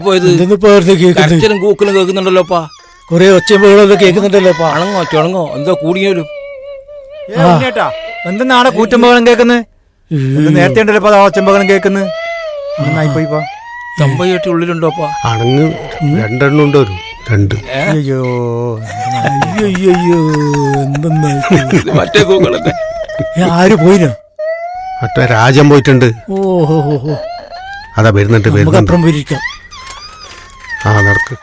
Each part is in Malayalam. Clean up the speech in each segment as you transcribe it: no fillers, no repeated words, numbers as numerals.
പോയത് കരച്ചിലും കൂക്കലും കേൾക്കുന്നുണ്ടല്ലോപ്പാ. കൊറേ ഒച്ചമ്പകളൊക്കെ കേൾക്കുന്നുണ്ടല്ലോപ്പാ. ചുണങ്ങോ ചുണങ്ങോ എന്തോ കൂടിയാലും. എന്തെന്നാണ് കൂറ്റമ്പകളും കേൾക്കുന്നത്? നേരത്തെ ഉണ്ടല്ലോ ഒച്ചമ്പകളും കേൾക്കുന്നത്. പോയിപ്പാ തമ്പയ്യാട്ടി ഉള്ളിലുണ്ടോപ്പാ? അണങ്ങ് രണ്ടെണ്ണം ഉണ്ടോ? രണ്ട്. അയ്യോ അയ്യോ എന്തെന്നാ മറ്റേ കൂക്കളൊക്കെ ആര് പോയിനോ? മറ്റേ രാജൻ പോയിട്ടുണ്ട്. ഓഹോ അതാ വരുന്നുണ്ട് അപ്പുറം പോയിരിക്കാം. ആ നടക്ക്.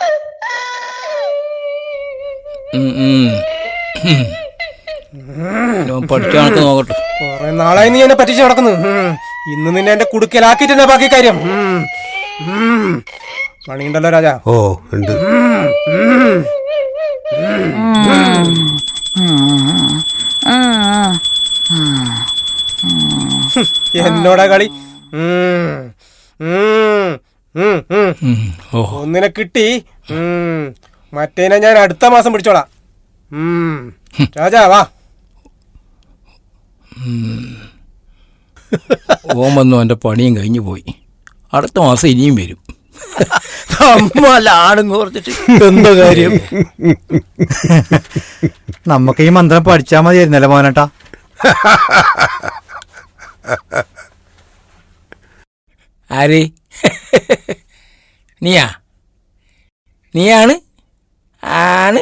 പഠിച്ച കണക്ക് നോക്കട്ടെ. കൊറേ നാളായി നീ എന്നെ പറ്റിച്ച് നടക്കുന്നു. ഇന്ന് നിന്നെ എന്റെ കുടുക്കലാക്കിട്ട് ബാക്കി കാര്യം. പണിയുണ്ടല്ലോ രാജാ. ഓ ഉണ്ട്. എന്നോടാ കളി. ഒന്നിനെ കിട്ടി. മറ്റേനെ ഞാൻ അടുത്ത മാസം പിടിച്ചോളാം. രാജാ വാ. ഓൻ വന്നു, എൻ്റെ പണിയും കഴിഞ്ഞു പോയി. അടുത്ത മാസം ഇനിയും വരും. ആണുങ്ങ് ഓർത്തിട്ട് എന്താ കാര്യം? നമുക്ക് ഈ മന്ത്രം പഠിച്ചാൽ മതിയായിരുന്നല്ലേ മോനേട്ടാ? ആര്? നീയാണ്? ആണ്